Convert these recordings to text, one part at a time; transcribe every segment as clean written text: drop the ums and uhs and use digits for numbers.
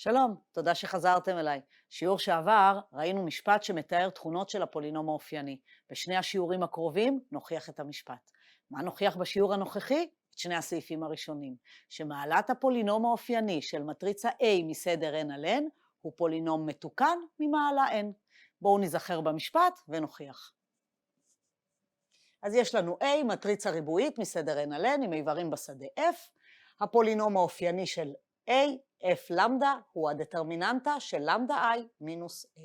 שלום, תודה שחזרתם אליי. שיעור שעבר ראינו משפט שמתאר תכונות של הפולינום האופייני. בשני השיעורים הקרובים נוכיח את המשפט. מה נוכיח בשיעור הנוכחי? את שני הסעיפים הראשונים, שמעלת הפולינום האופייני של מטריצה A מסדר n על n הוא פולינום מתוקן ממעלה n. בואו נזכר במשפט ונוכיח. אז יש לנו A, מטריצה ריבועית מסדר n על n עם איברים בשדה F. הפולינום האופייני של A, F למדה, הוא הדטרמיננטה של למדה I מינוס A.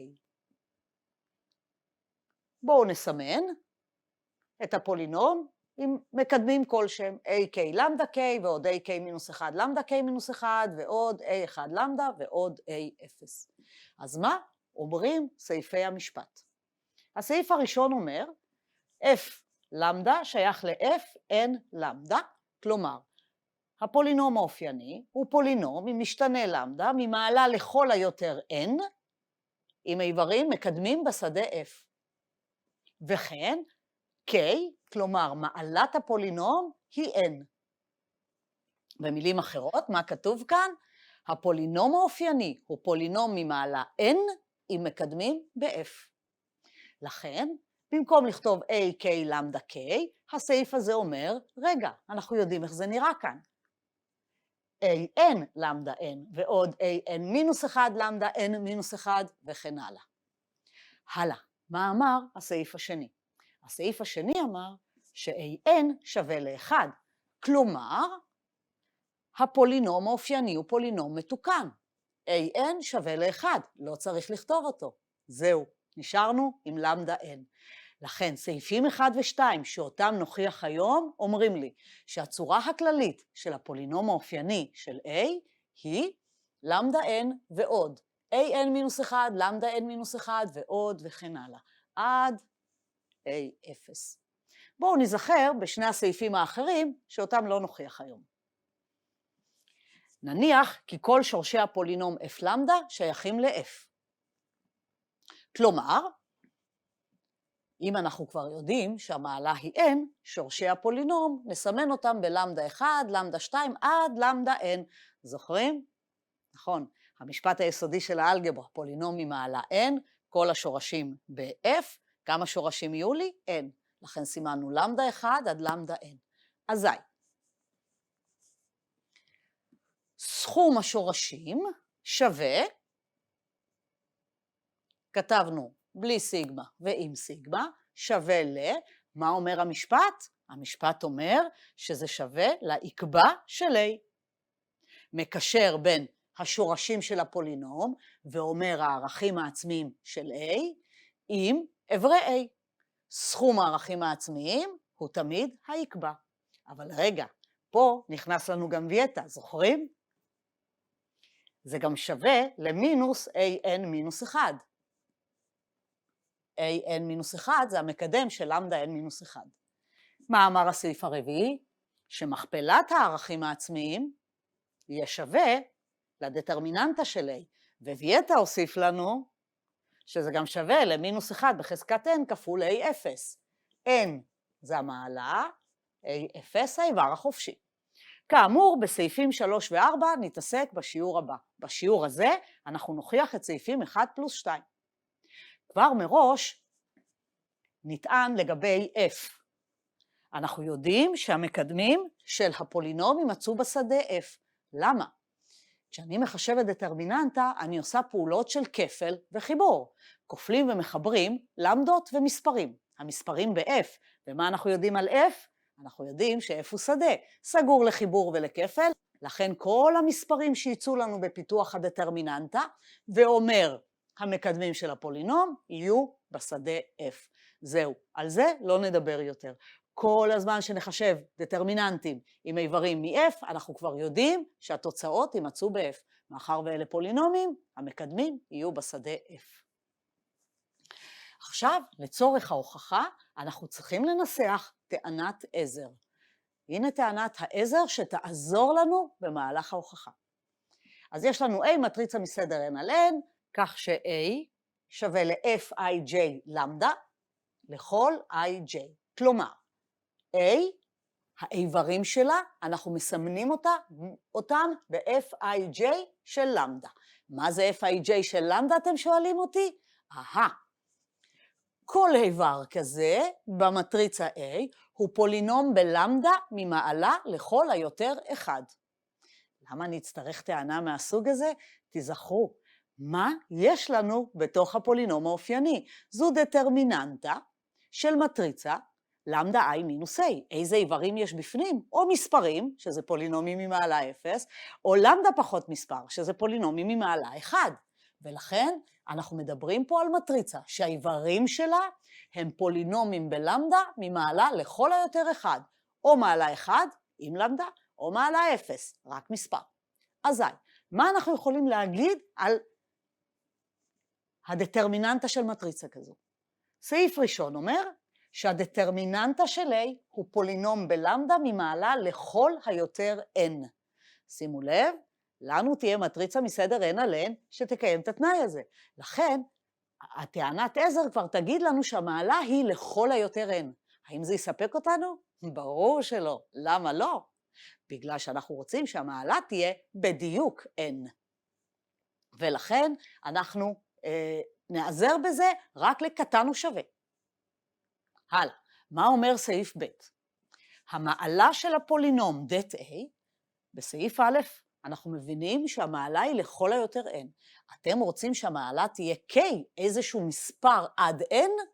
בואו נסמן את הפולינום עם מקדמים כלשהם, AK למדה K ועוד AK מינוס 1 למדה K מינוס 1 ועוד A1 למדה ועוד A0. אז מה אומרים סעיפי המשפט? הסעיף הראשון אומר, F למדה שייך ל-F n למדה, כלומר, הפולינום האופייני הוא פולינום עם משתנה למדה ממעלה לכל היותר n, עם איברים מקדמים בשדה f. וכן, k, כלומר מעלת הפולינום היא n. במילים אחרות, מה כתוב כאן? הפולינום האופייני הוא פולינום ממעלה n עם מקדמים ב-f. לכן, במקום לכתוב a, k, למדה k, הסעיף הזה אומר, רגע, אנחנו יודעים איך זה נראה כאן. an למדה n ועוד an מינוס 1 למדה n מינוס 1 וכן הלאה. הלאה, מה אמר הסעיף השני? הסעיף השני אמר ש-an שווה ל-1, כלומר, הפולינום האופייני הוא פולינום מתוקן. an שווה ל-1, לא צריך לכתוב אותו. זהו, נשארנו עם למדה n. לכן סעיפים 1 ו-2 שאותם נוכיח היום אומרים לי שהצורה הכללית של הפולינום האופייני של A היא למדה n ועוד an מינוס 1, למדה n מינוס 1 ועוד וכן הלאה, עד A0. בואו נזכר בשני הסעיפים האחרים שאותם לא נוכיח היום. נניח כי כל שורשי הפולינום f למדה שייכים ל-f. כלומר, אם אנחנו כבר יודעים שהמעלה היא n, שורשי הפולינום, נסמן אותם בלמדה 1, למדה 2, עד למדה n. זוכרים? נכון, המשפט היסודי של האלגברה, פולינום ממעלה n, כל השורשים ב-f, כמה שורשים יהיו לי? n. לכן סימנו למדה 1 עד למדה n. אזי, סכום השורשים שווה, כתבנו, בלי סיגמה ועם סיגמה, שווה מה אומר המשפט? המשפט אומר שזה שווה לעקבה של A. מקשר בין השורשים של הפולינום ואומר הערכים העצמיים של A עם אברי A. סכום הערכים העצמיים הוא תמיד העקבה. אבל רגע, פה נכנס לנו גם ויאטה, זוכרים? זה גם שווה למינוס an מינוס 1. an מינוס 1 זה המקדם של למדה n מינוס 1. מה אמר הסעיף הרביעי? שמכפלת הערכים העצמיים יהיה שווה לדטרמיננטה של a, וויאטה הוסיף לנו שזה גם שווה למינוס 1 בחזקת n כפול a0. n זה המעלה, a0 האיבר החופשי. כאמור, בסעיפים 3 ו-4 נתעסק בשיעור הבא. בשיעור הזה אנחנו נוכיח את סעיפים 1 פלוס 2. כבר מראש נטען לגבי f. אנחנו יודעים שהמקדמים של הפולינום יימצאו בשדה f. למה? כשאני מחשבת דטרמיננטה, אני עושה פעולות של כפל וחיבור. כופלים ומחברים למדות ומספרים. המספרים ב-f. ומה אנחנו יודעים על f? אנחנו יודעים ש-f הוא שדה, סגור לחיבור ולכפל. לכן כל המספרים שיצאו לנו בפיתוח הדטרמיננטה, ואומר המקדמים של הפולינום יהיו בשדה f. זהו, על זה לא נדבר יותר. כל הזמן שנחשב דטרמיננטים עם איברים מ-f, אנחנו כבר יודעים שהתוצאות יימצאו ב-f. מאחר ואלה פולינומים, המקדמים יהיו בשדה f. עכשיו, לצורך ההוכחה, אנחנו צריכים לנסח טענת עזר. הנה טענת העזר שתעזור לנו במהלך ההוכחה. אז יש לנו A מטריצה מסדר n על n, כך ש-A שווה ל-Fij למדה לכל ij. כלומר, A האיברים שלה, אנחנו מסמנים אותם ב-Fij של למדה. מה זה Fij של למדה, אתם שואלים אותי? כל איבר כזה במטריצה A הוא פולינום בלמדה ממעלה לכל היותר 1. למה נצטרך טענה מהסוג הזה? תזכרו, מה יש לנו בתוך הפולינום האופייני? זו דטרמיננטה של מטריצה למדה I מינוס A. איזה איברים יש בפנים? או מספרים, שזה פולינומים ממעלה 0, או למדה פחות מספר, שזה פולינומים ממעלה 1. ולכן אנחנו מדברים פה על מטריצה שהאיברים שלה הם פולינומים בלמדה ממעלה לכל היותר 1, או מעלה 1 עם למדה, או מעלה 0, רק מספר. אזי, מה אנחנו יכולים להגיד על הדטרמיננטה של מטריצה כזו? סעיף ראשון אומר שהדטרמיננטה של A הוא פולינום בלמדה ממעלה לכל היותר n. שימו לב, לנו תהיה מטריצה מסדר n על n שתקיים את התנאי הזה. לכן, הטענת עזר כבר תגיד לנו שהמעלה היא לכל היותר n. האם זה יספק אותנו? ברור שלא. למה לא? בגלל שאנחנו רוצים שהמעלה תהיה בדיוק n. ולכן אנחנו נעזר בזה רק לקטן ושווה. הלאה, מה אומר סעיף ב'? המעלה של הפולינום דת A, בסעיף א', אנחנו מבינים שהמעלה היא לכל היותר n. אתם רוצים שהמעלה תהיה k, איזשהו מספר עד n?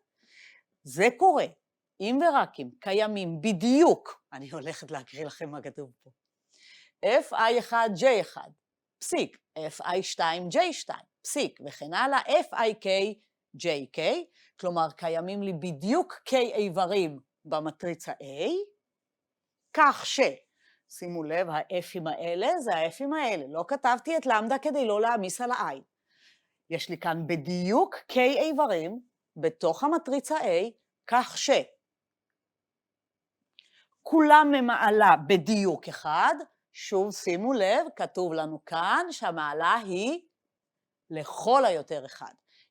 זה קורה, אם ורק אם קיימים בדיוק, אני הולכת להקריא לכם מה כתוב פה, fi1j1, פסיק, fi2j2, פסיק, וכן הלאה, fikjk, כלומר קיימים לי בדיוק k איברים במטריצה A, כך ש, שימו לב, ה-F'ים האלה זה ה-F'ים האלה, לא כתבתי את למדה כדי לא להעמיס על ה-I. יש לי כאן בדיוק k איברים בתוך המטריצה A, כך ש, כולם ממעלה בדיוק אחד, שוב שימו לב, כתוב לנו כאן שהמעלה היא לכל היותר 1.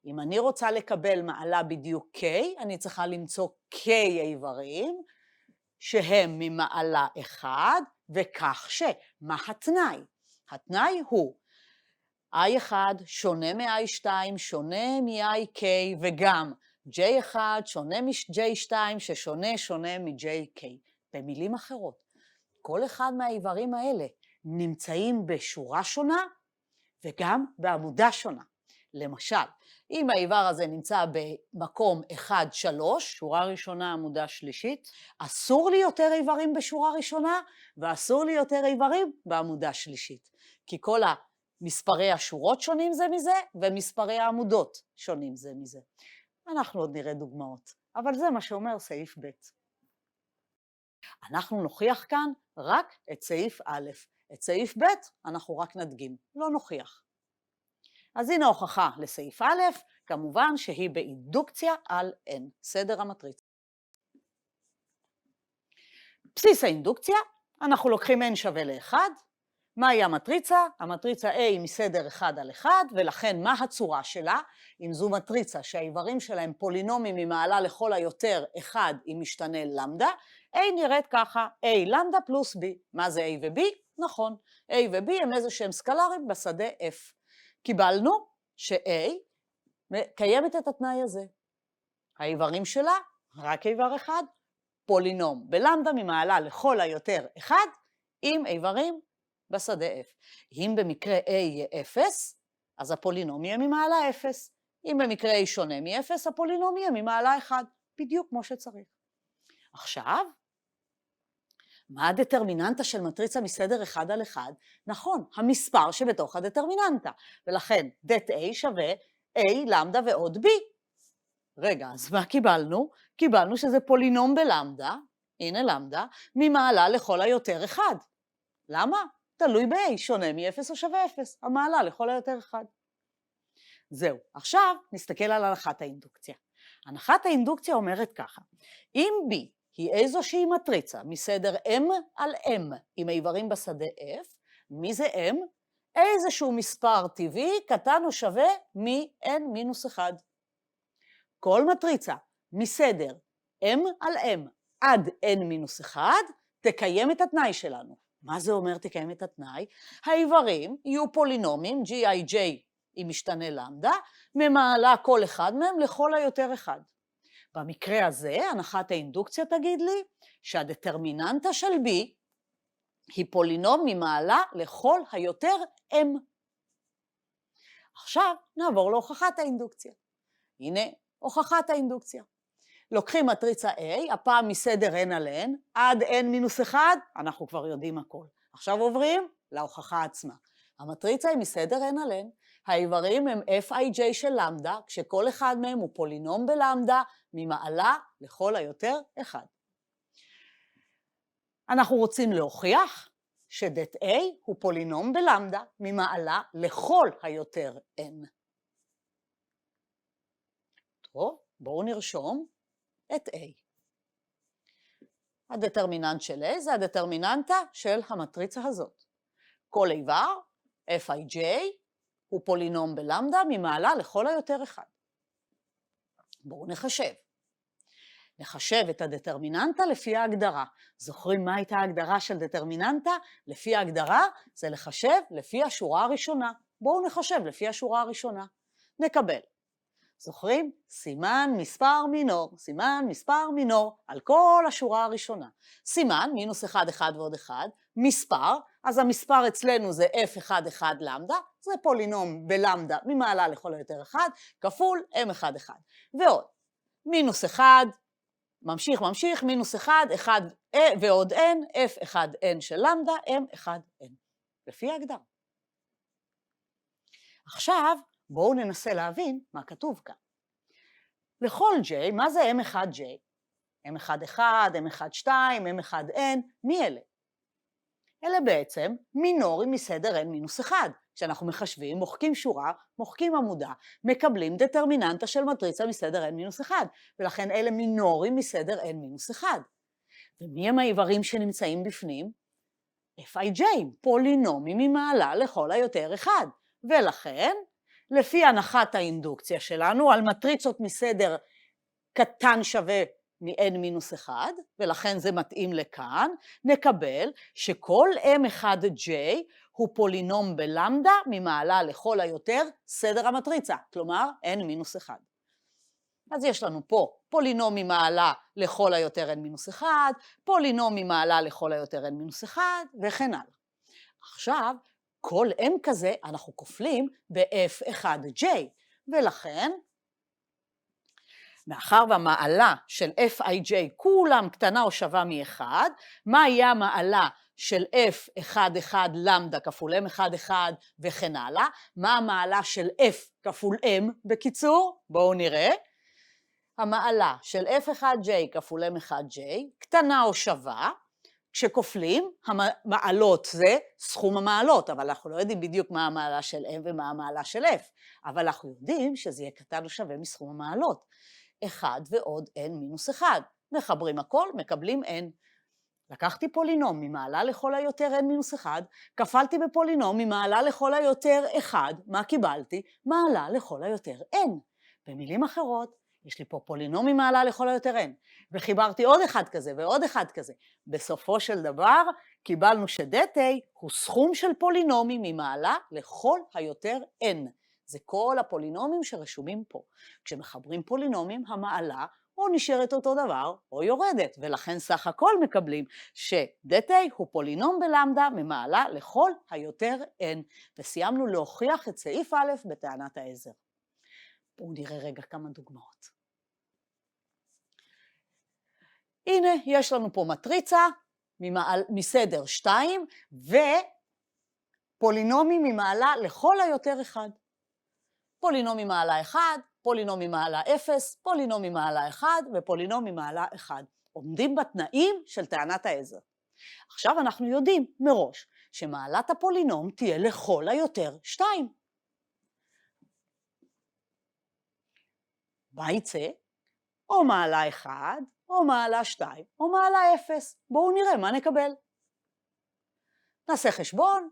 אם אני רוצה לקבל מעלה בדיוק k, אני צריכה למצוא k איברים, שהם ממעלה 1, וכך ש, מה התנאי? התנאי הוא i1 שונה מ-i2, שונה מ-ik, וגם j1 שונה מ-j2, ששונה מ-jk. במילים אחרות, כל אחד מהאיברים האלה נמצאים בשורה שונה, וגם בעמודה שונה. למשל, אם האיבר הזה נמצא במקום 1-3, שורה ראשונה, עמודה שלישית, אסור לי יותר איברים בשורה ראשונה, ואסור לי יותר איברים בעמודה שלישית. כי כל מספרי השורות שונים זה מזה, ומספרי העמודות שונים זה מזה. אנחנו עוד נראה דוגמאות, אבל זה מה שאומר סעיף ב'. אנחנו נוכיח כאן רק את סעיף א', את סעיף ב' אנחנו רק נדגים, לא נוכיח. אז הנה הוכחה לסעיף א', כמובן שהיא באינדוקציה על n, סדר המטריצה. בסיס האינדוקציה, אנחנו לוקחים n שווה ל-1, מהי המטריצה? המטריצה A היא מסדר 1 על 1, ולכן מה הצורה שלה? אם זו מטריצה שהאיברים שלהם פולינומים ממעלה לכל היותר 1 עם משתנה למדה, A נראית ככה, A למדה פלוס B. מה זה A ו-B? נכון, A ו-B הם איזה שהם סקלרים בשדה F. קיבלנו ש-A קיימת את התנאי הזה. האיברים שלה, רק איבר אחד, פולינום בלמדה ממעלה לכל היותר 1, עם איברים בשדה F. אם במקרה A יהיה 0, אז הפולינום יהיה ממעלה 0. אם במקרה A שונה מ-0, הפולינום יהיה ממעלה 1, בדיוק כמו שצריך. עכשיו, מה הדטרמיננטה של מטריצה מסדר 1 על 1? נכון, המספר שבתוך הדטרמיננטה, ולכן דת A שווה A למדה ועוד B. רגע, אז מה קיבלנו? קיבלנו שזה פולינום בלמדה, הנה למדה, ממעלה לכל היותר 1. למה? תלוי ב-A, שונה מ-0 או שווה 0, המעלה לכל היותר 1. זהו, עכשיו נסתכל על הנחת האינדוקציה. הנחת האינדוקציה אומרת ככה, אם B היא איזושהי מטריצה מסדר M על M עם האיברים בשדה F, מי זה M? איזשהו מספר טבעי קטן או שווה מ-n-1. כל מטריצה מסדר M על M עד n-1 תקיים את התנאי שלנו. מה זה אומר תקיים את התנאי? האיברים יהיו פולינומים, Gij עם משתנה למדה, ממעלה כל אחד מהם לכל היותר אחד. במקרה הזה, הנחת האינדוקציה תגיד לי שהדטרמיננטה של B היא פולינום ממעלה לכל היותר M. עכשיו נעבור להוכחת האינדוקציה. הנה הוכחת האינדוקציה. לוקחים מטריצה A, הפעם מסדר n על n, עד n-1, אנחנו כבר יודעים הכל. עכשיו עוברים להוכחה עצמה. המטריצה היא מסדר n על n, האיברים הם Fij של למדה, כשכל אחד מהם הוא פולינום בלמדה, ממעלה לכל היותר 1. אנחנו רוצים להוכיח שדת A הוא פולינום בלמדה, ממעלה לכל היותר n. טוב, בואו נרשום את A. הדטרמיננט של A זה הדטרמיננטה של המטריצה הזאת. כל איבר, Fij, הוא פולינום בלמדה ממעלה לכל היותר 1. בואו נחשב. נחשב את הדטרמיננטה לפי ההגדרה. זוכרים מה הייתה ההגדרה של דטרמיננטה? לפי ההגדרה זה לחשב לפי השורה הראשונה. בואו נחשב לפי השורה הראשונה. נקבל. זוכרים? סימן מספר מינור, סימן מספר מינור על כל השורה הראשונה. סימן, מינוס 1, 1 ועוד 1, מספר, אז המספר אצלנו זה f1, 1 למדה, זה פולינום בלמדה ממעלה לכל היותר 1, כפול m1, 1. ועוד, מינוס 1, ממשיך, מינוס 1, 1 ועוד n, f1n של למדה, m1n, לפי ההגדרה. עכשיו, בואו ננסה להבין מה כתוב כאן. לכל J, מה זה M1J? M11, M12, M1N, מי אלה? אלה בעצם מינורים מסדר n-1. כשאנחנו מחשבים, מוחקים שורה, מוחקים עמודה, מקבלים דטרמיננטה של מטריצה מסדר n-1, ולכן אלה מינורים מסדר n-1. ומי הם האיברים שנמצאים בפנים? Fij, פולינומים ממעלה לכל היותר 1, ולכן לפי הנחת האינדוקציה שלנו, על מטריצות מסדר קטן שווה מ-n-1, ולכן זה מתאים לכאן, נקבל שכל M1J הוא פולינום בלמדה ממעלה לכל היותר סדר המטריצה, כלומר n-1. אז יש לנו פה פולינום ממעלה לכל היותר n-1, פולינום ממעלה לכל היותר n-1 וכן הלאה. עכשיו, כל M כזה אנחנו כופלים ב-F1J, ולכן, מאחר והמעלה של Fij כולם קטנה או שווה מ-1, מה יהיה המעלה של F11 למדה כפול M11 וכן הלאה? מה המעלה של F כפול M בקיצור? בואו נראה. המעלה של F1J כפול M1J קטנה או שווה, כשכופלים, המעלות זה סכום המעלות, אבל אנחנו לא יודעים בדיוק מה המעלה של M ומה המעלה של F, אבל אנחנו יודעים שזה יהיה קטן או שווה מסכום המעלות. 1 ועוד n-1. מחברים הכל, מקבלים n. לקחתי פולינום ממעלה לכל היותר n-1, כפלתי בפולינום ממעלה לכל היותר 1, מה קיבלתי? מעלה לכל היותר n. במילים אחרות, יש לי פה פולינום ממעלה לכל היותר n, וחיברתי עוד אחד כזה ועוד אחד כזה. בסופו של דבר קיבלנו שדת A הוא סכום של פולינומים ממעלה לכל היותר n. זה כל הפולינומים שרשומים פה. כשמחברים פולינומים, המעלה או נשארת אותו דבר או יורדת, ולכן סך הכל מקבלים שדת A הוא פולינום בלמדה ממעלה לכל היותר n. וסיימנו להוכיח את סעיף א' בטענת העזר. בואו נראה רגע כמה דוגמאות. הנה, יש לנו פה מטריצה מסדר 2 ופולינומים ממעלה לכל היותר 1. פולינום ממעלה 1, פולינום ממעלה 0, פולינום ממעלה 1 ופולינום ממעלה 1. עומדים בתנאים של טענת העזר. עכשיו אנחנו יודעים מראש שמעלת הפולינום תהיה לכל היותר 2. מה יצא? או מעלה 1, או מעלה 2, או מעלה 0. בואו נראה מה נקבל. נעשה חשבון.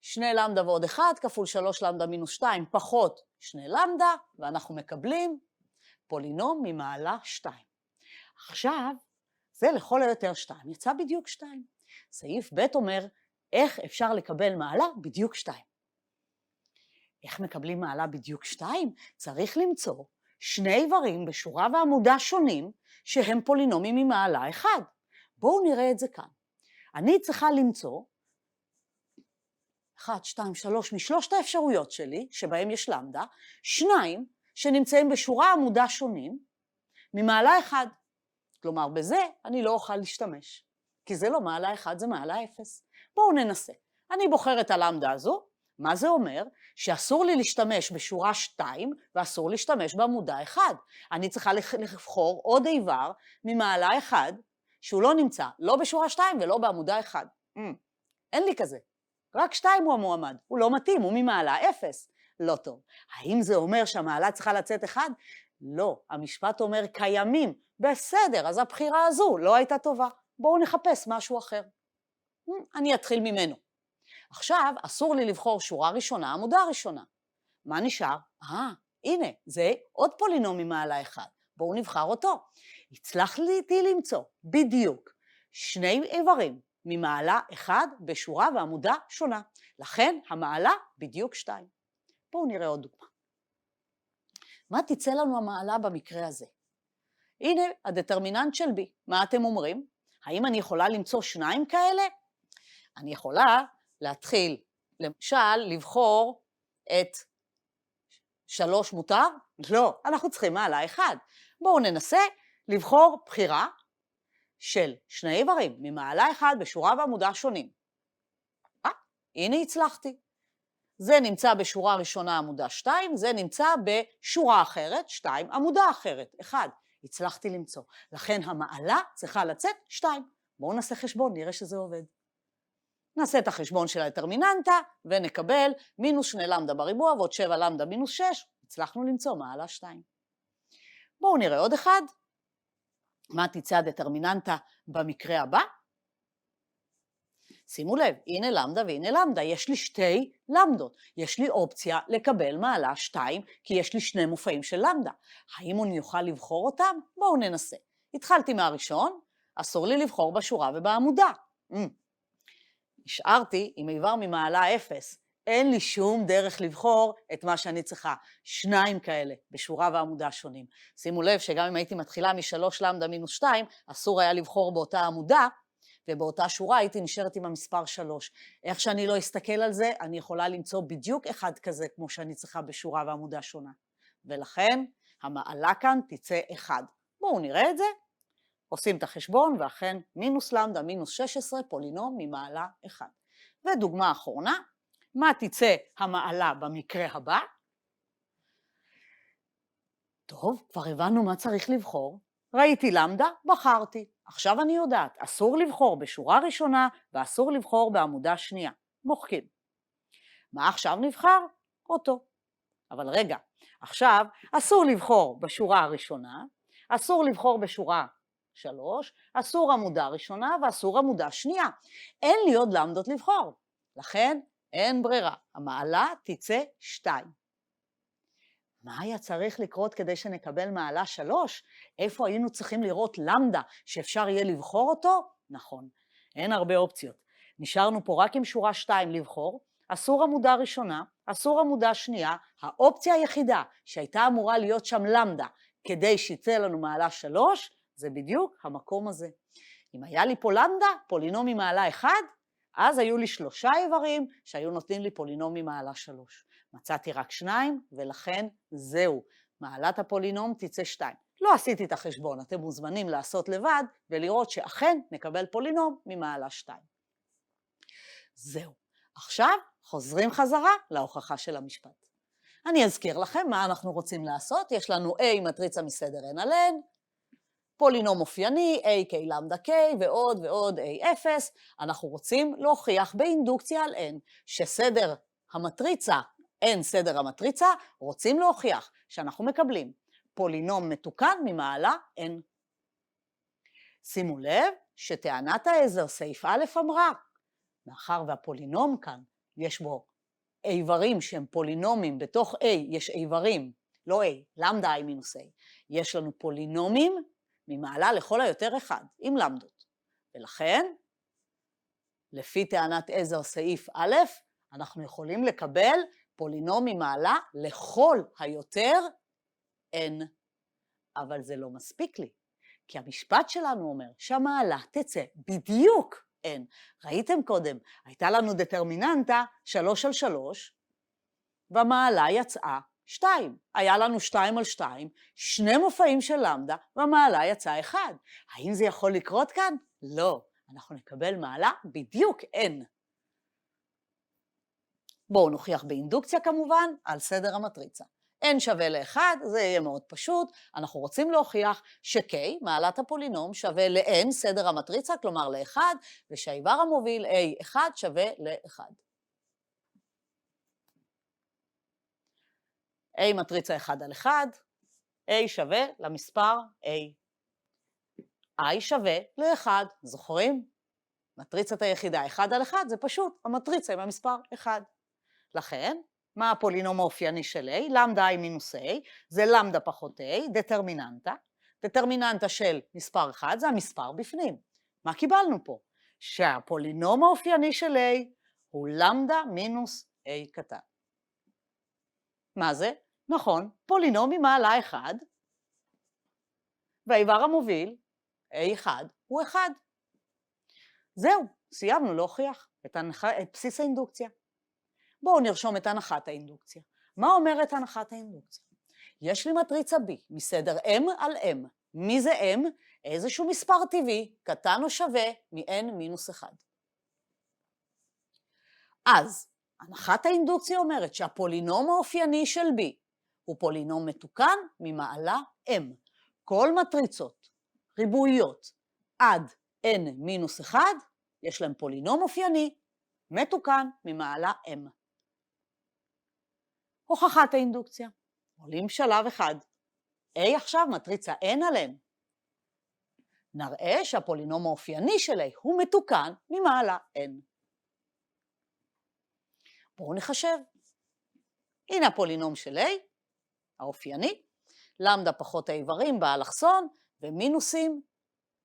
2 למדה ועוד 1 כפול 3 למדה מינוס 2 פחות 2 למדה, ואנחנו מקבלים פולינום ממעלה 2. עכשיו זה לכל היותר 2, יצא בדיוק 2. סעיף ב' אומר, איך אפשר לקבל מעלה בדיוק 2? איך מקבלים מעלה בדיוק 2? צריך למצוא שני איברים בשורה ועמודה שונים שהם פולינומים ממעלה 1. בואו נראה את זה כאן. אני צריכה למצוא 1, 2, 3 משלושת האפשרויות שלי, שבהם יש למדה, 2 שנמצאים בשורה עמודה שונים ממעלה 1. כלומר, בזה אני לא אוכל להשתמש, כי זה לא מעלה 1, זה מעלה 0. בואו ננסה. אני בוחרת את הלמדה הזו. מה זה אומר? שאסור לי להשתמש בשורה 2 ואסור להשתמש בעמודה 1. אני צריכה לבחור עוד איבר ממעלה 1 שהוא לא נמצא, לא בשורה 2 ולא בעמודה 1. אין לי כזה. רק 2 הוא המועמד, הוא לא מתאים, הוא ממעלה 0. לא טוב. האם זה אומר שהמעלה צריכה לצאת 1? לא, המשפט אומר קיימים. בסדר, אז הבחירה הזו לא הייתה טובה. בואו נחפש משהו אחר. אני אתחיל ממנו. עכשיו, אסור לי לבחור שורה ראשונה, עמודה ראשונה. מה נשאר? הנה, זה עוד פולינום ממעלה 1. בואו נבחר אותו. הצלחתי למצוא בדיוק 2 איברים ממעלה 1 בשורה ועמודה שונה. לכן המעלה בדיוק 2. בואו נראה עוד דוגמה. מה תצא לנו המעלה במקרה הזה? הנה הדטרמיננט של B. מה אתם אומרים? האם אני יכולה למצוא 2 כאלה? אני יכולה להתחיל, למשל, לבחור את 3 מותר? לא, אנחנו צריכים מעלה 1. בואו ננסה לבחור בחירה של 2 איברים ממעלה 1 בשורה ועמודה שונים. הנה הצלחתי. זה נמצא בשורה ראשונה עמודה 2, זה נמצא בשורה אחרת, 2, עמודה אחרת, 1. הצלחתי למצוא. לכן המעלה צריכה לצאת 2. בואו נעשה חשבון, נראה שזה עובד. נעשה את החשבון של הדטרמיננטה ונקבל מינוס 2 למדה בריבוע ועוד 7 למדה מינוס 6. הצלחנו למצוא מעלה 2. בואו נראה עוד אחד. מה תצא הדטרמיננטה במקרה הבא? שימו לב, הנה למדה והנה למדה, יש לי 2 למדות. יש לי אופציה לקבל מעלה 2, כי יש לי 2 מופעים של למדה. האם אני אוכל לבחור אותם? בואו ננסה. התחלתי מהראשון, אסור לי לבחור בשורה ובעמודה. נשארתי עם איבר ממעלה 0. אין לי שום דרך לבחור את מה שאני צריכה. 2 כאלה בשורה ועמודה שונים. שימו לב שגם אם הייתי מתחילה מ3 למדה מינוס 2, אסור היה לבחור באותה עמודה, ובאותה שורה הייתי נשארת עם המספר 3. איך שאני לא אסתכל על זה, אני יכולה למצוא בדיוק אחד כזה כמו שאני צריכה בשורה ועמודה שונה. ולכן המעלה כאן תצא 1. בואו נראה את זה. עושים את החשבון, ואכן מינוס למדה מינוס 16 פולינום ממעלה 1. ודוגמה אחרונה, מה תצא המעלה במקרה הבא? טוב, כבר הבנו מה צריך לבחור. ראיתי למדה, בחרתי. עכשיו אני יודעת, אסור לבחור בשורה ראשונה ואסור לבחור בעמודה שנייה. מוחקים. מה עכשיו נבחר? אותו. אבל רגע, עכשיו אסור לבחור בשורה הראשונה, אסור לבחור בשורה 3, אסור עמודה ראשונה ואסור עמודה שנייה. אין לי עוד למדות לבחור. לכן אין ברירה. המעלה תצא 2. מה היה צריך לקרות כדי שנקבל מעלה 3? איפה היינו צריכים לראות למדה שאפשר יהיה לבחור אותו? נכון, אין הרבה אופציות. נשארנו פה רק עם שורה 2 לבחור, אסור עמודה ראשונה, אסור עמודה שנייה, האופציה היחידה שהייתה אמורה להיות שם למדה כדי שיצא לנו מעלה 3, זה בדיוק המקום הזה. אם היה לי פה למדה, פולינום ממעלה 1, אז היו לי 3 איברים שהיו נותנים לי פולינום ממעלה 3. מצאתי רק 2, ולכן זהו. מעלת הפולינום תצא 2. לא עשיתי את החשבון, אתם מוזמנים לעשות לבד, ולראות שאכן נקבל פולינום ממעלה 2. זהו. עכשיו חוזרים חזרה להוכחה של המשפט. אני אזכיר לכם מה אנחנו רוצים לעשות. יש לנו A מטריצה מסדר n על n, פולינום אופייני, A, K, למדה K, ועוד ועוד A0. אנחנו רוצים להוכיח באינדוקציה על n, שסדר המטריצה, n סדר המטריצה, רוצים להוכיח שאנחנו מקבלים פולינום מתוקן ממעלה n. שימו לב שטענת העזר סעיף א' אמרה, מאחר והפולינום כאן יש בו איברים שהם פולינומים, בתוך A יש איברים, לא A, למדה I מינוס A, יש לנו פולינומים ממעלה לכל היותר 1, עם למדות. ולכן, לפי טענת עזר סעיף א', אנחנו יכולים לקבל פולינום ממעלה לכל היותר n. אבל זה לא מספיק לי, כי המשפט שלנו אומר שהמעלה תצא בדיוק n. ראיתם קודם, הייתה לנו דטרמיננטה 3 על 3, והמעלה יצאה 2. היה לנו 2 על 2, שני מופעים של למדה, והמעלה יצאה 1. האם זה יכול לקרות כאן? לא. אנחנו נקבל מעלה בדיוק n. בואו נוכיח באינדוקציה כמובן על סדר המטריצה. n שווה ל-1, זה יהיה מאוד פשוט. אנחנו רוצים להוכיח ש-k, מעלת הפולינום, שווה ל-n, סדר המטריצה, כלומר ל-1, ושהאיבר המוביל a1 שווה ל-1. a מטריצה 1 על 1, a שווה למספר a. i שווה ל-1, זוכרים? מטריצת היחידה 1 על 1 זה פשוט המטריצה עם המספר 1. לכן, מה הפולינום האופייני של a? למדה i מינוס a, זה למדה פחות a, דטרמיננטה. דטרמיננטה של מספר 1 זה המספר בפנים. מה קיבלנו פה? שהפולינום האופייני של a הוא למדה מינוס a קטן. מה זה? נכון, פולינום ממעלה 1, והאיבר המוביל, a1, הוא 1. זהו, סיימנו להוכיח את בסיס האינדוקציה. בואו נרשום את הנחת האינדוקציה. מה אומרת הנחת האינדוקציה? יש לי מטריצה B מסדר M על M. מי זה M? איזשהו מספר טבעי, קטן או שווה מ-n מינוס 1. אז, הנחת האינדוקציה אומרת שהפולינום האופייני של B הוא פולינום מתוקן ממעלה M. כל מטריצות ריבועיות עד n מינוס 1, יש להם פולינום אופייני מתוקן ממעלה M. הוכחת האינדוקציה. עולים שלב אחד. A עכשיו מטריצה n על n. נראה שהפולינום האופייני של A הוא מתוקן ממעלה n. בואו נחשב. הנה הפולינום של A, האופייני, למדה פחות האיברים באלכסון ומינוסים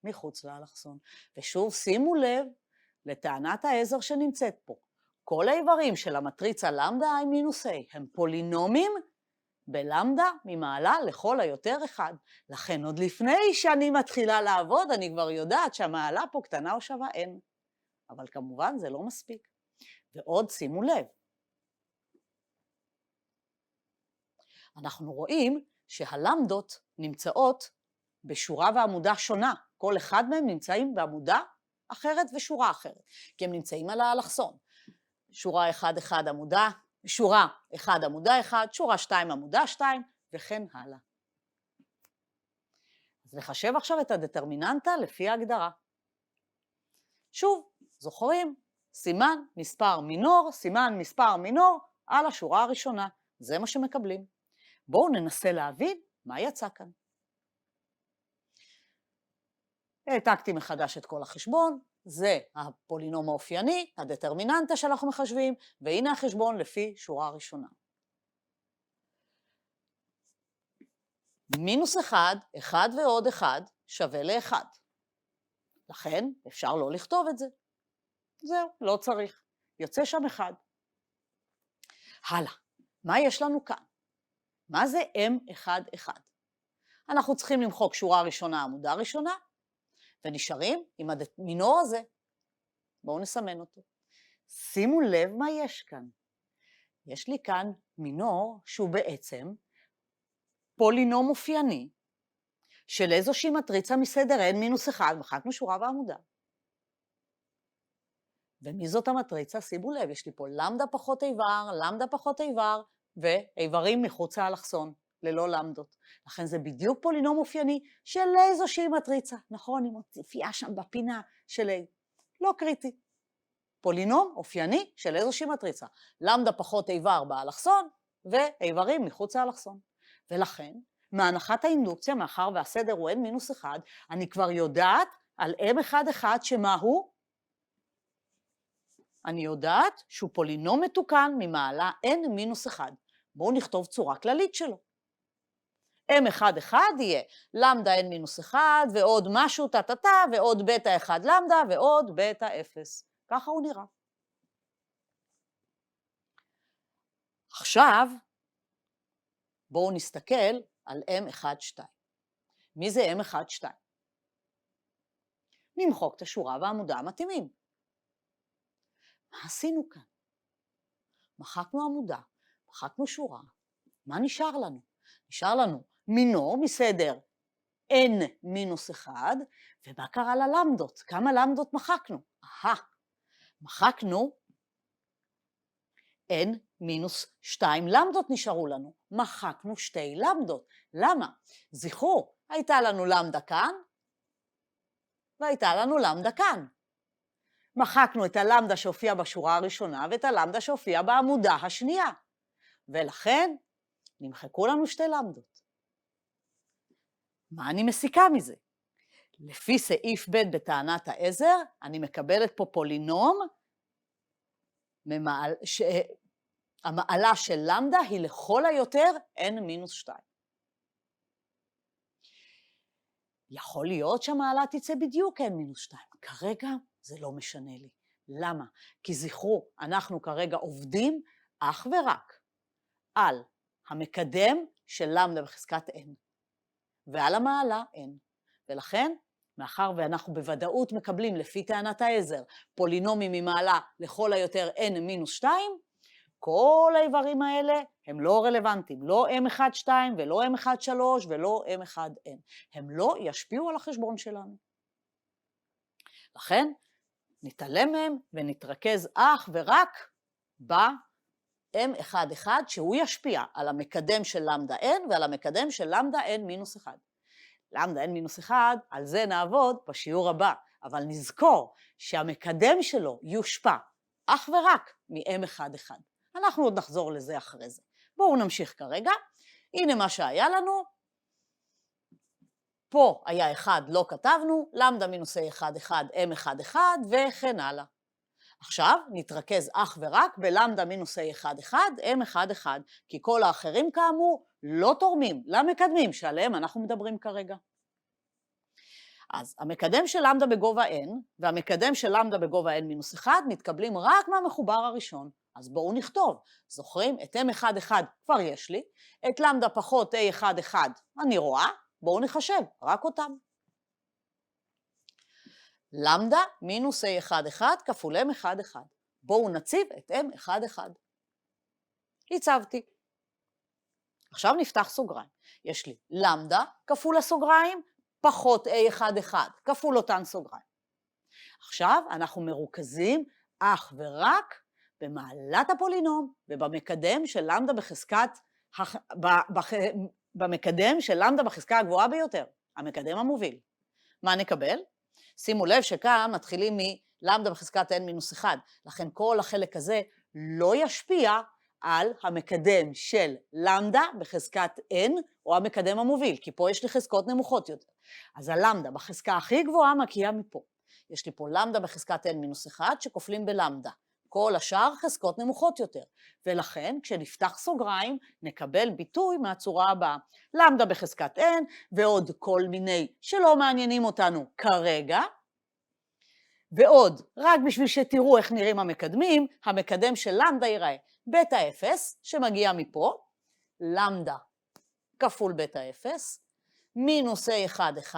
מחוץ לאלכסון. ושוב שימו לב לטענת העזר שנמצאת פה. כל האיברים של המטריצה למדה i מינוס a הם פולינומים בלמדה ממעלה לכל היותר 1. לכן עוד לפני שאני מתחילה לעבוד אני כבר יודעת שהמעלה פה קטנה או שווה n. אבל כמובן זה לא מספיק. ועוד שימו לב. אנחנו רואים שהלמדות נמצאות בשורה ועמודה שונה. כל אחד מהם נמצאים בעמודה אחרת ושורה אחרת, כי הם נמצאים על האלכסון. שורה 1 עמודה, שורה 1 עמודה 1, שורה 2 עמודה 2 וכן הלאה. אז נחשב עכשיו את הדטרמיננטה לפי ההגדרה. שוב, זוכרים? סימן מספר מינור על השורה הראשונה. זה מה שמקבלים. בואו ננסה להבין מה יצא כאן. העתקתי מחדש את כל החשבון, זה הפולינום האופייני, הדטרמיננטה שאנחנו מחשבים, והנה החשבון לפי שורה ראשונה. מינוס 1, 1 ועוד 1 שווה ל-1. לכן אפשר לא לכתוב את זה. זהו, לא צריך. יוצא שם 1. הלאה, מה יש לנו כאן? מה זה M11? אנחנו צריכים למחוק שורה ראשונה, עמודה ראשונה, ונשארים עם המינור הזה. בואו נסמן אותו. שימו לב מה יש כאן. יש לי כאן מינור שהוא בעצם פולינום אופייני של איזושהי מטריצה מסדר n-1, מחקנו שורה ועמודה. ומי זאת המטריצה? שימו לב, יש לי פה למדה פחות איבר, למדה פחות איבר, ואיברים מחוץ לאלכסון, ללא למדות. לכן זה בדיוק פולינום אופייני של איזושהי מטריצה. נכון, היא מופיעה שם בפינה של A. לא קריטי. פולינום אופייני של איזושהי מטריצה. למדה פחות איבר באלכסון, ואיברים מחוץ לאלכסון. ולכן, מהנחת האינדוקציה, מאחר והסדר הוא n-1, אני כבר יודעת על M11 שמה הוא? אני יודעת שהוא פולינום מתוקן ממעלה n-1. בואו נכתוב צורה כללית שלו. m1,1 יהיה למדה n מינוס 1 ועוד משהו טה ועוד בטא 1 למדה ועוד בטא 0. ככה הוא נראה. עכשיו בואו נסתכל על m1,2. מי זה m1,2? נמחוק את השורה והעמודה המתאימים. מה עשינו כאן? מחקנו עמודה, מחקנו שורה. מה נשאר לנו? נשאר לנו מינור מסדר n מינוס 1, ומה קרה ללמדות? כמה למדות מחקנו? מחקנו n מינוס 2 למדות נשארו לנו. מחקנו 2 למדות. למה? זכרו, הייתה לנו למדה כאן, והייתה לנו למדה כאן. מחקנו את הלמדה שהופיעה בשורה הראשונה, ואת הלמדה שהופיעה בעמודה השנייה. ולכן, נמחקו לנו 2 למדות. מה אני מסיקה מזה? לפי סעיף ב' בטענת העזר, אני מקבלת פה פולינום, המעלה של למדה היא לכל היותר n מינוס 2. יכול להיות שהמעלה תצא בדיוק n מינוס 2. כרגע זה לא משנה לי. למה? כי זכרו, אנחנו כרגע עובדים אך ורק על המקדם של למדה בחזקת n, ועל המעלה n. ולכן, מאחר ואנחנו בוודאות מקבלים לפי טענת העזר פולינומים ממעלה לכל היותר n מינוס 2, כל האיברים האלה הם לא רלוונטיים, לא m1,2 ולא m1,3 ולא m1,n. הם לא ישפיעו על החשבון שלנו. לכן, נתעלם מהם ונתרכז אך ורק ב-m1,1 שהוא ישפיע על המקדם של למדה n ועל המקדם של למדה n מינוס 1. למדה n מינוס 1, על זה נעבוד בשיעור הבא, אבל נזכור שהמקדם שלו יושפע אך ורק מ-m1,1. אנחנו עוד נחזור לזה אחרי זה. בואו נמשיך כרגע. הנה מה שהיה לנו. פה היה 1, לא כתבנו, למדה מינוס a1,1, m1,1 וכן הלאה. עכשיו נתרכז אך ורק בלמדה מינוס a1,1, m1,1, כי כל האחרים כאמור לא תורמים למקדמים שעליהם אנחנו מדברים כרגע. אז המקדם של למדה בגובה n והמקדם של למדה בגובה n מינוס 1 מתקבלים רק מהמחובר הראשון. אז בואו נכתוב, זוכרים? את m1,1 כבר יש לי, את למדה פחות a1,1 אני רואה, בואו נחשב, רק אותם. למדה מינוס a1,1 כפול m1,1. בואו נציב את m1,1. הצבתי. עכשיו נפתח סוגריים. יש לי למדה כפול הסוגריים, פחות a1,1 כפול אותן סוגריים. עכשיו אנחנו מרוכזים אך ורק במעלת הפולינום ובמקדם של למדה במקדם של למדה בחזקה הגבוהה ביותר, המקדם המוביל. מה נקבל? שימו לב שכאן מתחילים מלמדה בחזקת n מינוס 1, לכן כל החלק הזה לא ישפיע על המקדם של למדה בחזקת n או המקדם המוביל, כי פה יש לי חזקות נמוכות יותר. אז הלמדה בחזקה הכי גבוהה מגיעה מפה. יש לי פה למדה בחזקת n מינוס 1 שכופלים בלמדה. כל השאר חזקות נמוכות יותר, ולכן כשנפתח סוגריים נקבל ביטוי מהצורה הבאה. למדה בחזקת n ועוד כל מיני שלא מעניינים אותנו כרגע, ועוד רק בשביל שתראו איך נראים המקדמים, המקדם של למדה ייראה בטא 0 שמגיע מפה, למדה כפול בטא 0, מינוס a1,1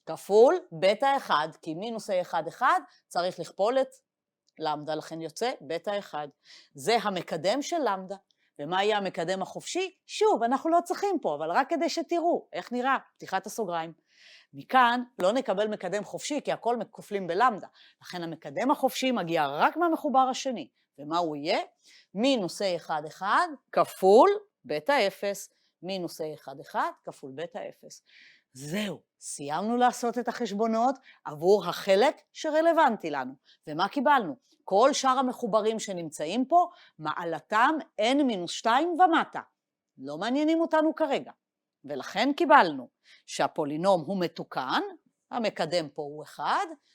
כפול בטא 1, כי מינוס a1,1 צריך לכפול את למדה, לכן יוצא בטא 1. זה המקדם של למדה. ומה יהיה המקדם החופשי? שוב, אנחנו לא צריכים פה, אבל רק כדי שתראו איך נראה פתיחת הסוגריים. מכאן לא נקבל מקדם חופשי, כי הכל כופלים בלמדה. לכן המקדם החופשי מגיע רק מהמחובר השני. ומה הוא יהיה? מינוס a1,1 כפול בטא 0, מינוס a1,1 כפול בטא 0. זהו, סיימנו לעשות את החשבונות עבור החלק שרלוונטי לנו. ומה קיבלנו? כל שאר המחוברים שנמצאים פה, מעלתם n-2 ומטה. לא מעניינים אותנו כרגע. ולכן קיבלנו שהפולינום הוא מתוקן, המקדם פה הוא 1,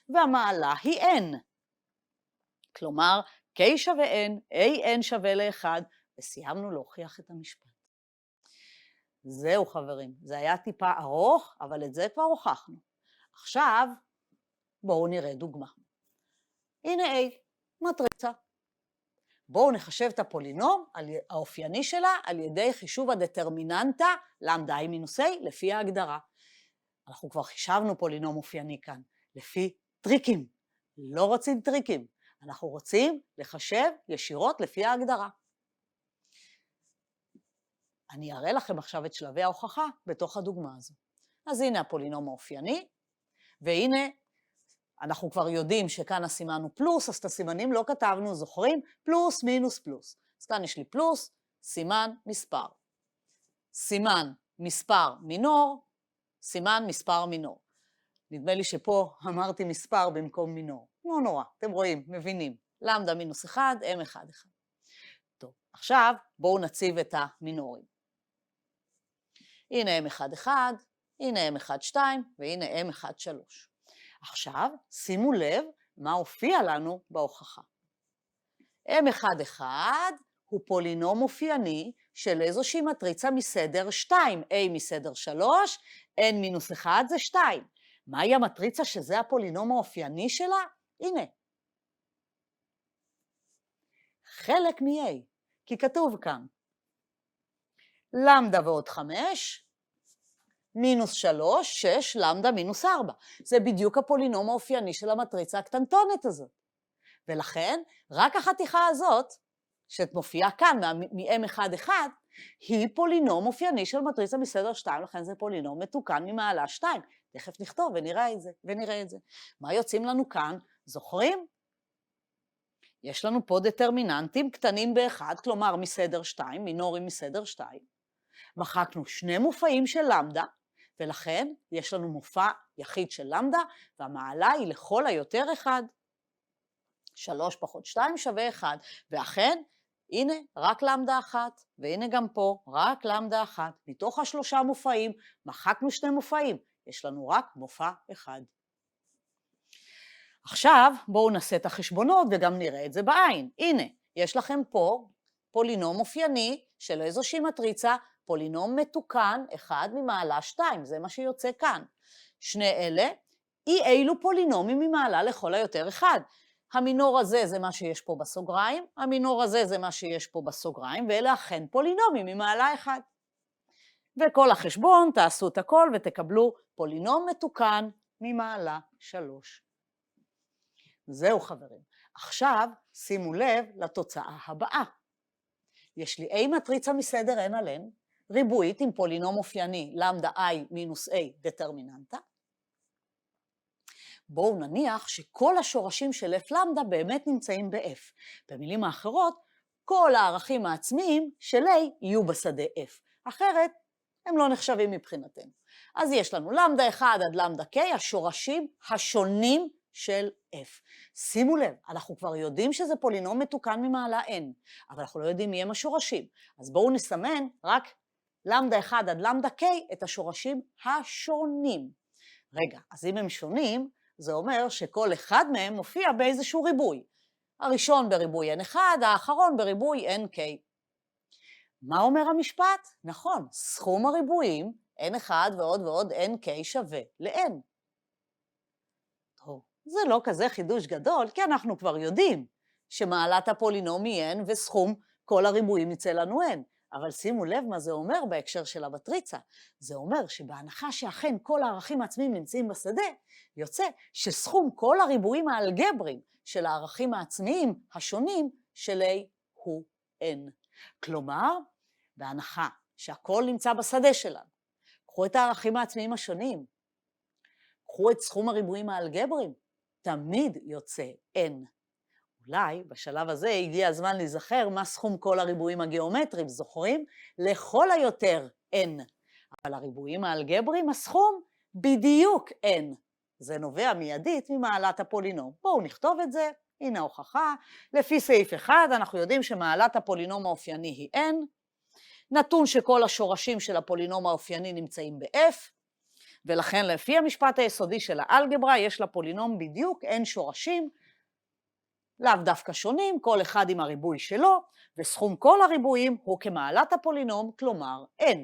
והמעלה היא n. כלומר, k שווה n, an שווה ל-1, וסיימנו להוכיח את המשפט. זהו חברים, זה היה טיפה ארוך, אבל את זה כבר הוכחנו. עכשיו בואו נראה דוגמה. הנה A, מטריצה. בואו נחשב את הפולינום האופייני שלה על ידי חישוב הדטרמיננטה למדה I מינוס A לפי ההגדרה. אנחנו כבר חישבנו פולינום אופייני כאן, לפי טריקים. לא רוצים טריקים, אנחנו רוצים לחשב ישירות לפי ההגדרה. אני אראה לכם עכשיו את שלבי ההוכחה בתוך הדוגמה הזו. אז הנה הפולינום האופייני, והנה אנחנו כבר יודעים שכאן הסימן הוא פלוס, אז את הסימנים לא כתבנו, זוכרים? פלוס, מינוס, פלוס. אז כאן יש לי פלוס, סימן, מספר. סימן, מספר, מינור, סימן, מספר, מינור. נדמה לי שפה אמרתי מספר במקום מינור. לא נורא, אתם רואים, מבינים. למדה מינוס 1, M1, 1. טוב, עכשיו בואו נציב את המינורים. הנה M1, 1, הנה M1, 2, והנה M1, 3. עכשיו, שימו לב מה הופיע לנו בהוכחה. M11 הוא פולינום אופייני של איזושהי מטריצה מסדר 2, A מסדר 3, N מינוס 1 זה 2. מהי המטריצה שזה הפולינום האופייני שלה? הנה. חלק מ-A, כי כתוב כאן. למדה ועוד 5, מינוס 3, 6, למדה מינוס 4. זה בדיוק הפולינום האופייני של המטריצה הקטנטונת הזאת. ולכן, רק החתיכה הזאת, שמופיעה כאן מ-M11, היא פולינום אופייני של מטריצה מסדר 2, לכן זה פולינום מתוקן ממעלה 2. תכף נכתוב ונראה את זה. מה יוצאים לנו כאן? זוכרים? יש לנו פה דטרמיננטים קטנים באחד, כלומר מסדר 2, מינורים מסדר 2. מחקנו שני מופעים של למדה, ולכן יש לנו מופע יחיד של למדה, והמעלה היא לכל היותר 1. 3 פחות 2 שווה 1, ואכן, הנה רק למדה 1, והנה גם פה רק למדה 1. מתוך השלושה מופעים, מחקנו שני מופעים, יש לנו רק מופע אחד. עכשיו בואו נעשה את החשבונות וגם נראה את זה בעין. הנה, יש לכם פה פולינום אופייני של איזושהי מטריצה, פולינום מתוקן 1 ממעלה 2, זה מה שיוצא כאן. שני אלה, אילו פולינומים ממעלה לכל היותר 1. המינור הזה זה מה שיש פה בסוגריים, המינור הזה זה מה שיש פה בסוגריים, ואלה אכן פולינומים ממעלה 1. וכל החשבון, תעשו את הכל ותקבלו פולינום מתוקן ממעלה 3. זהו חברים. עכשיו שימו לב לתוצאה הבאה. יש לי A מטריצה מסדר N על N, ריבועית עם פולינום אופייני, למדה I מינוס A דטרמיננטה. בואו נניח שכל השורשים של F למדה באמת נמצאים ב-F. במילים האחרות, כל הערכים העצמיים של A יהיו בשדה F. אחרת, הם לא נחשבים מבחינתנו. אז יש לנו למדה 1 עד למדה K, השורשים השונים של F. שימו לב, אנחנו כבר יודעים שזה פולינום מתוקן ממעלה N, אבל אנחנו לא יודעים מי הם השורשים. אז בואו נסמן רק למדה 1 עד למדה K את השורשים השונים. רגע, אז אם הם שונים, זה אומר שכל אחד מהם מופיע באיזשהו ריבוי. הראשון בריבוי N1, האחרון בריבוי NK. מה אומר המשפט? נכון, סכום הריבועים N1 ועוד NK שווה ל-N. טוב, זה לא כזה חידוש גדול, כי אנחנו כבר יודעים שמעלת הפולינום היא N וסכום כל הריבועים יצא לנו N. אבל שימו לב מה זה אומר בהקשר של המטריצה. זה אומר שבהנחה שאכן כל הערכים העצמיים נמצאים בשדה, יוצא שסכום כל הריבועים האלגבריים של הערכים העצמיים השונים של A הוא N. כלומר, בהנחה שהכל נמצא בשדה שלנו, קחו את הערכים העצמיים השונים, קחו את סכום הריבועים האלגבריים, תמיד יוצא N. אולי בשלב הזה הגיע הזמן להיזכר מה סכום כל הריבועים הגיאומטריים, זוכרים? לכל היותר N. אבל הריבועים האלגבריים, הסכום בדיוק N. זה נובע מיידית ממעלת הפולינום. בואו נכתוב את זה, הנה ההוכחה. לפי סעיף 1 אנחנו יודעים שמעלת הפולינום האופייני היא N, נתון שכל השורשים של הפולינום האופייני נמצאים ב-F, ולכן לפי המשפט היסודי של האלגברה יש לפולינום בדיוק N שורשים, לאו דווקא שונים, כל אחד עם הריבוי שלו, וסכום כל הריבועים הוא כמעלת הפולינום, כלומר N.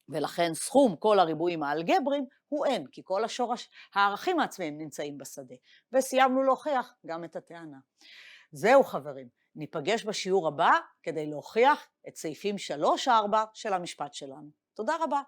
ולכן סכום כל הריבועים האלגבריים הוא n, כי כל הערכים העצמיים נמצאים בשדה. וסיימנו להוכיח גם את הטענה. זהו חברים, ניפגש בשיעור הבא כדי להוכיח את סעיפים 3-4 של המשפט שלנו. תודה רבה.